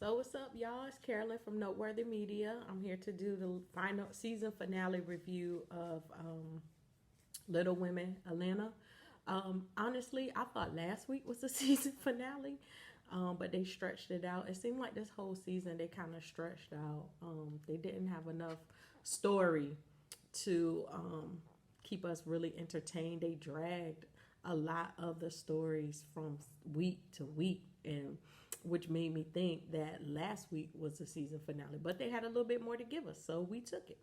So what's up, y'all? It's Carolyn from Noteworthy Media. I'm here to do the final season finale review of Little Women Atlanta. Honestly, I thought last week was the season finale, but they stretched it out. It seemed like this whole season they kind of stretched out. They didn't have enough story to keep us really entertained. They dragged a lot of the stories from week to week, and which made me think that last week was the season finale. But they had a little bit more to give us, so we took it.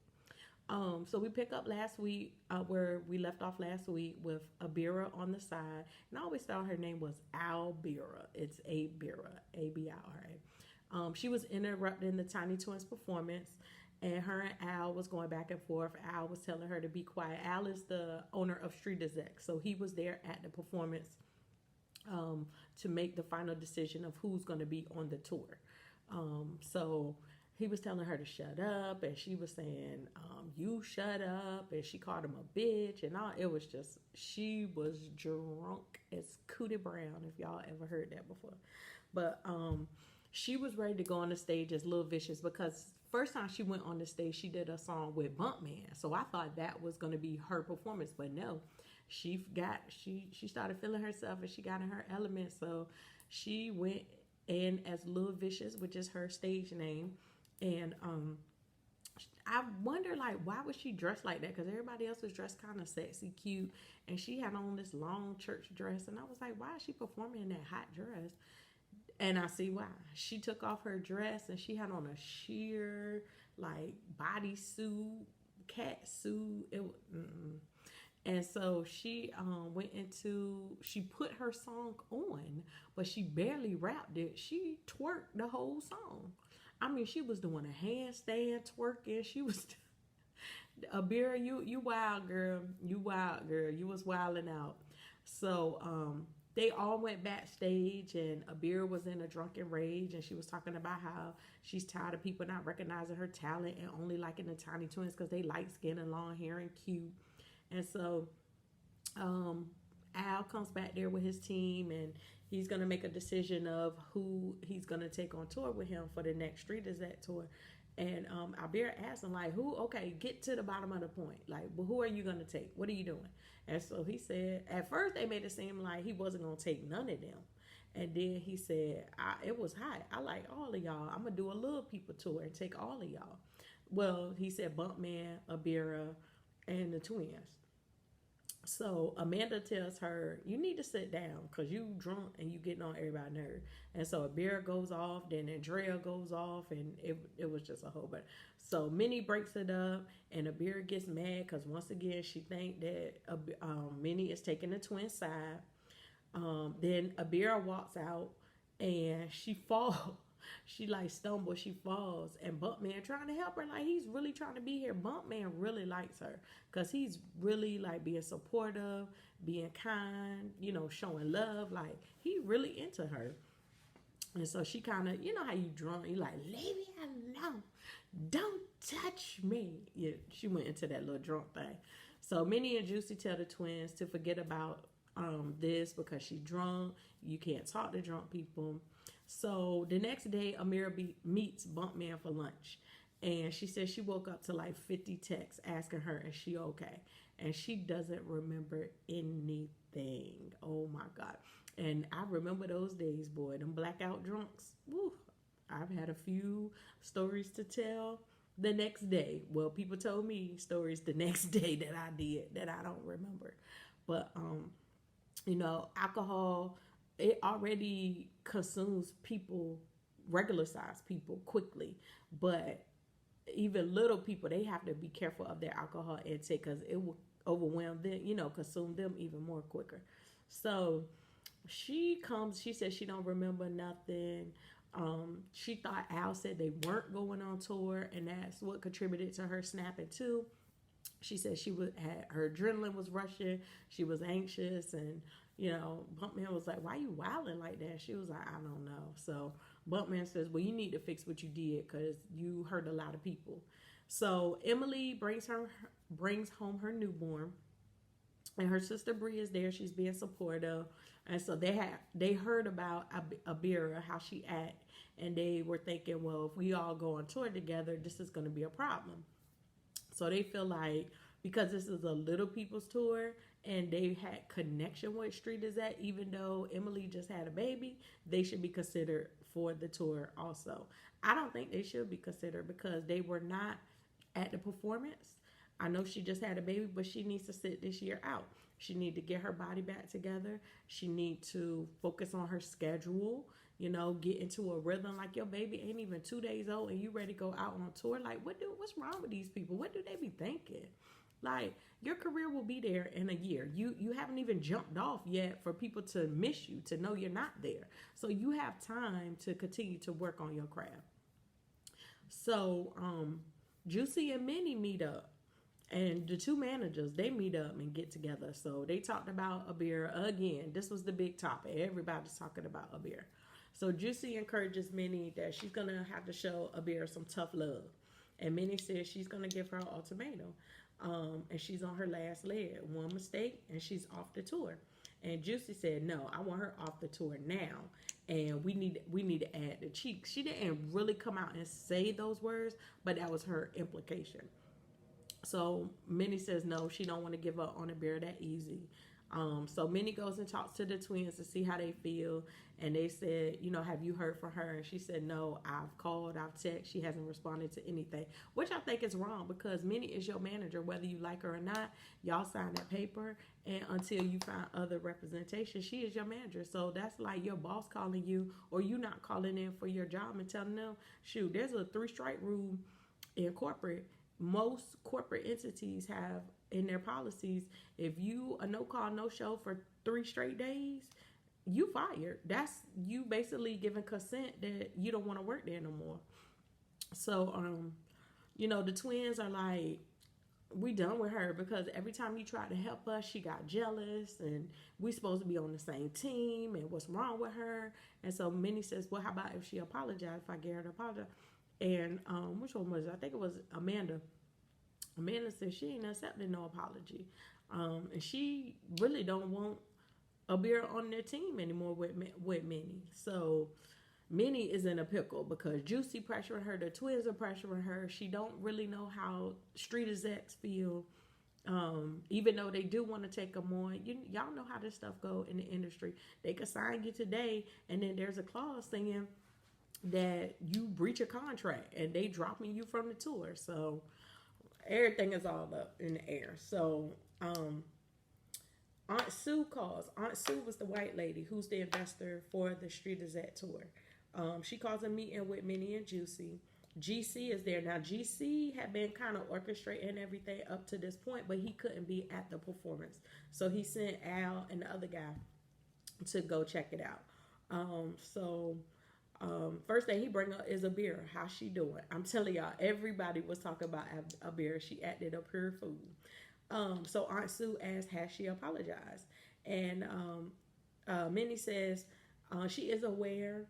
So we pick up last week where we left off last week with Abira on the side, and I always thought her name was Albira. It's Abira, Abira. She was interrupting the Tiny Twins performance, and her and Al was going back and forth. Al was telling her to be quiet. Al is the owner of Street Execs, so he was there at the performance um, to make the final decision of who's going to be on the tour. So he was telling her to shut up, and she was saying, "You shut up," and she called him a bitch, and all. It was just she was drunk as Cootie Brown, if y'all ever heard that before. But she was ready to go on the stage as Lil Vicious because first time she went on the stage, she did a song with Bumpman. So I thought that was going to be her performance, but no, she started feeling herself and she got in her element. So she went in as Lil Vicious, which is her stage name, and I wonder like why was she dressed like that? Because everybody else was dressed kind of sexy, cute, and she had on this long church dress, and I was like, why is she performing in that hot dress? And I see why. She took off her dress and she had on a sheer like bodysuit, cat suit. And so she went into, she put her song on, but she barely rapped it. She twerked the whole song. I mean, she was doing a handstand twerking. She was, Abira, you wild girl. You wild girl. You was wilding out. So they all went backstage, and Abira was in a drunken rage, and she was talking about how she's tired of people not recognizing her talent and only liking the Tiny Twins because they light skin and long hair and cute. And so Al comes back there with his team, and he's going to make a decision of who he's going to take on tour with him for the next Street Exec tour. And Abir asked him, like, who, okay, get to the bottom of the point. Like, well, who are you going to take? What are you doing? And so he said, at first they made it seem like he wasn't going to take none of them. And then he said, it was hot. I like all of y'all. I'm going to do a little people tour and take all of y'all. Well, he said Bumpman, Abira, and the twins. So Amanda tells her, you need to sit down because you drunk and you getting on everybody's nerve. And so a beer goes off, then Andrea goes off, and it was just a whole bunch. So Minnie breaks it up, and a beer gets mad because once again she think that Minnie is taking the twin side. Then Abira walks out and she falls. She like stumbles, she falls, and Bumpman trying to help her. Like he's really trying to be here. Bumpman really likes her because he's really like being supportive, being kind, showing love. Like he really into her. And so she kind of, how you drunk, you like, leave me alone, don't touch me. Yeah, she went into that little drunk thing. So Minnie and Juicy tell the twins to forget about this because she drunk. You can't talk to drunk people. So the next day, Amira meets Bumpman for lunch. And she says she woke up to like 50 texts asking her, is she okay? And she doesn't remember anything. Oh my God. And I remember those days, boy, them blackout drunks. Woo. I've had a few stories to tell the next day. Well, people told me stories the next day that I did that I don't remember. But, alcohol, it already consumes people, regular sized people, quickly. But even little people, they have to be careful of their alcohol intake because it will overwhelm them, consume them even more quicker. So she says she don't remember nothing. She thought Al said they weren't going on tour, and that's what contributed to her snapping too. She said had her adrenaline was rushing. She was anxious, and Bumpman was like, "Why you wilding like that?" She was like, "I don't know." So Bumpman says, "Well, you need to fix what you did because you hurt a lot of people." So Emily brings home her newborn, and her sister Bree is there. She's being supportive, and so they heard about Abira, how she act, and they were thinking, well, if we all go on tour together, this is going to be a problem. So they feel like because this is a little people's tour and they had connection with Street Execs, even though Emily just had a baby, they should be considered for the tour also. I don't think they should be considered because they were not at the performance. I know she just had a baby, but she needs to sit this year out. She need to get her body back together. She need to focus on her schedule, get into a rhythm. Like, your baby ain't even 2 days old and you ready to go out on tour. Like, what's wrong with these people? What do they be thinking? Like, your career will be there in a year. You haven't even jumped off yet for people to miss you, to know you're not there. So you have time to continue to work on your craft. So Juicy and Minnie meet up. And the two managers, they meet up and get together. So they talked about Abira again. This was the big topic. Everybody's talking about Abira. So Juicy encourages Minnie that she's going to have to show Abira some tough love. And Minnie says she's going to give her an ultimatum. And she's on her last leg. One mistake and she's off the tour. And Juicy said, no, I want her off the tour now. And we need to add the cheeks. She didn't really come out and say those words, but that was her implication. So Minnie says no, she don't want to give up on Abira that easy. So Minnie goes and talks to the twins to see how they feel. And they said, have you heard from her? And she said, no, I've called, I've texted. She hasn't responded to anything, which I think is wrong because Minnie is your manager, whether you like her or not. Y'all sign that paper. And until you find other representation, she is your manager. So that's like your boss calling you or you not calling in for your job and telling them, shoot, there's a 3-strike rule in corporate. Most corporate entities have in their policies, if you a no call, no show for 3 straight days, you fired. That's you basically giving consent that you don't want to work there no more. So, the twins are like, we done with her because every time you tried to help us, she got jealous and we supposed to be on the same team and what's wrong with her? And so Minnie says, well, how about if she apologized, if I get her to apologize? And which one was it? I think it was Amanda. Amanda said she ain't accepting no apology. And she really don't want Abira on their team anymore with Minnie. So Minnie is in a pickle because Juicy pressuring her, the twins are pressuring her. She don't really know how Street Execs feel. Even though they do want to take them on. Y'all know how this stuff go in the industry. They could sign you today and then there's a clause saying that you breach a contract and they dropping you from the tour. So everything is all up in the air. So Aunt Sue calls. Aunt Sue was the white lady who's the investor for the Street Exec tour. She calls a meeting with Minnie and Juicy. GC is there. Now, GC had been kind of orchestrating everything up to this point, but he couldn't be at the performance. So he sent Al and the other guy to go check it out. First thing he bring up is Abira. How she doing? I'm telling y'all, everybody was talking about Abira. She acted a pure fool. So Aunt Sue asked, has she apologized? And Minnie says she is aware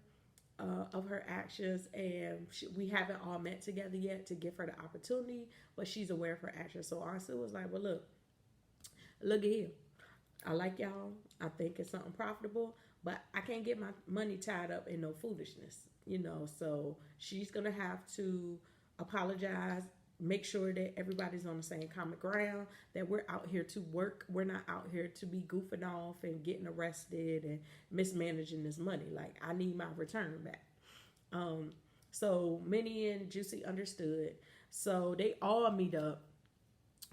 of her actions and we haven't all met together yet to give her the opportunity, but she's aware of her actions. So Aunt Sue was like, well, look at here. I like y'all. I think it's something profitable. But I can't get my money tied up in no foolishness, So she's going to have to apologize, make sure that everybody's on the same common ground, that we're out here to work. We're not out here to be goofing off and getting arrested and mismanaging this money. Like, I need my return back. So Minnie and Juicy understood. So they all meet up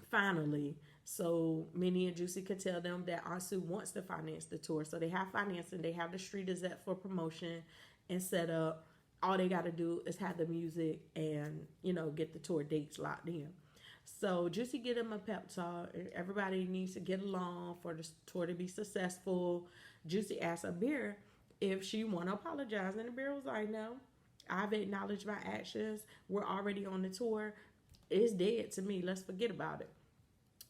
finally. So Minnie and Juicy could tell them that Aunt Sue wants to finance the tour. So they have financing. They have the Street Exec for promotion and set up. All they got to do is have the music and, get the tour dates locked in. So Juicy get them a pep talk. Everybody needs to get along for the tour to be successful. Juicy asked Abira if she want to apologize. And Abira was like, no, I've acknowledged my actions. We're already on the tour. It's dead to me. Let's forget about it.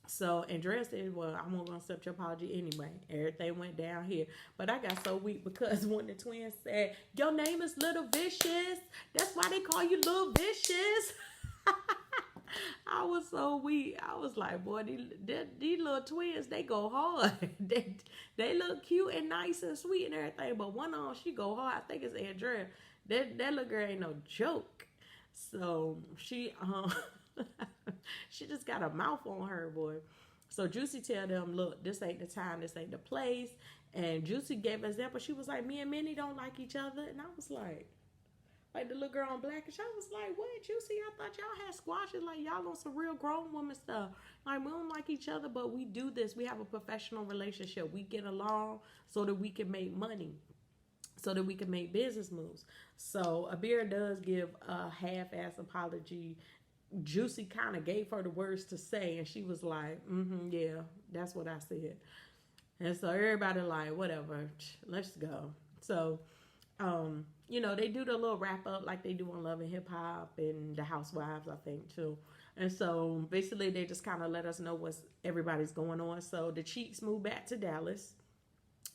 So Andrea said, well, I'm going to accept your apology anyway. Everything went down here. But I got so weak because when the twins said, your name is Little Vicious. That's why they call you Little Vicious. I was so weak. I was like, boy, these little twins, they go hard. They look cute and nice and sweet and everything, but one on she go hard. I think it's Andrea. That little girl ain't no joke. So she just got a mouth on her, boy. So Juicy tell them, look, this ain't the time, this ain't the place. And Juicy gave an example. She was like, me and Minnie don't like each other. And I was like the little girl on Blackish, I was like, what, Juicy? I thought y'all had squashes. Like, y'all on some real grown woman stuff. Like, we don't like each other, but we do this. We have a professional relationship. We get along so that we can make money, so that we can make business moves. So Abira does give a half-ass apology. Juicy kind of gave her the words to say, and she was like, yeah, that's what I said. And so everybody like, whatever, let's go. So, they do the little wrap up like they do on Love and Hip Hop and The Housewives, I think, too. And so basically they just kind of let us know what's everybody's going on. So the Cheeks moved back to Dallas,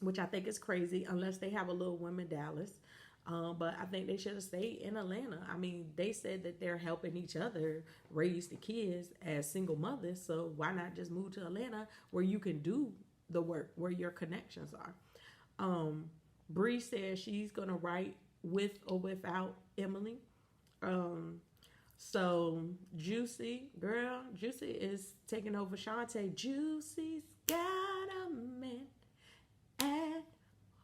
which I think is crazy unless they have a little woman Dallas. But I think they should have stayed in Atlanta. I mean, they said that they're helping each other raise the kids as single mothers. So why not just move to Atlanta where you can do the work, where your connections are? Bree says she's going to write with or without Emily. So Juicy is taking over Shantae. Juicy's got a man at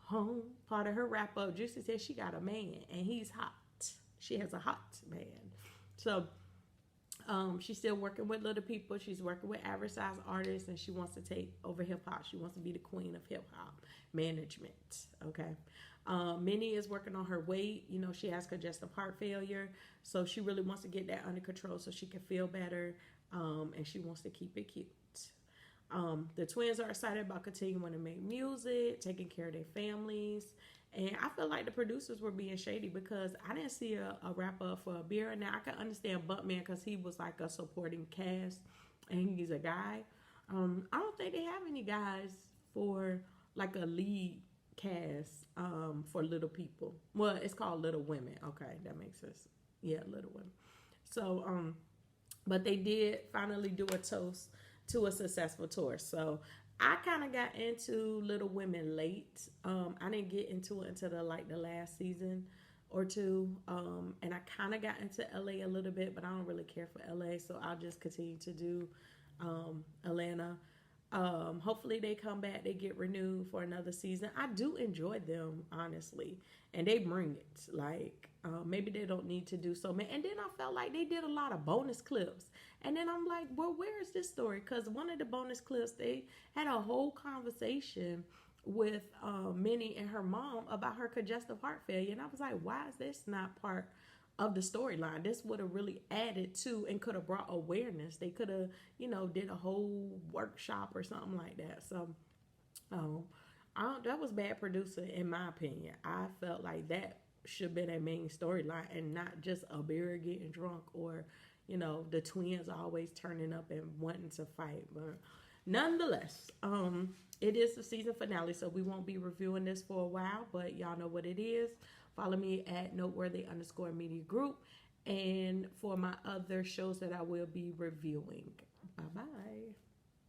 home. Part of her wrap up, Juicy says she got a man and he's hot. She has a hot man. So she's still working with little people. She's working with average size artists, and she wants to take over hip hop. She wants to be the queen of hip hop management. Okay. Minnie is working on her weight. She has congestive heart failure, so she really wants to get that under control so she can feel better, and she wants to keep it cute. The twins are excited about continuing to make music, taking care of their families. And I feel like the producers were being shady because I didn't see a wrap up for Abira. Now, I can understand Buttman because he was like a supporting cast and he's a guy. I don't think they have any guys for like a lead cast for Little People. Well, it's called Little Women. Okay, that makes sense. Yeah, Little Women. So, but they did finally do a toast to a successful tour. So I kind of got into Little Women late. I didn't get into it until the last season or two. And I kind of got into LA a little bit, but I don't really care for LA. So I'll just continue to do Atlanta. Hopefully they come back, they get renewed for another season. I do enjoy them, honestly. And they bring it. Like, maybe they don't need to do so many. And then I felt like they did a lot of bonus clips. And then I'm like, well, where is this story? Because one of the bonus clips, they had a whole conversation with Minnie and her mom about her congestive heart failure. And I was like, why is this not part of the storyline? This would have really added to and could have brought awareness. They could have, did a whole workshop or something like that. So, that was bad producing, in my opinion. I felt like that should have been a main storyline and not just Abira getting drunk or, the twins always turning up and wanting to fight. But nonetheless, it is the season finale, so we won't be reviewing this for a while, but y'all know what it is. Follow me at noteworthy_media group and for my other shows that I will be reviewing. Bye-bye.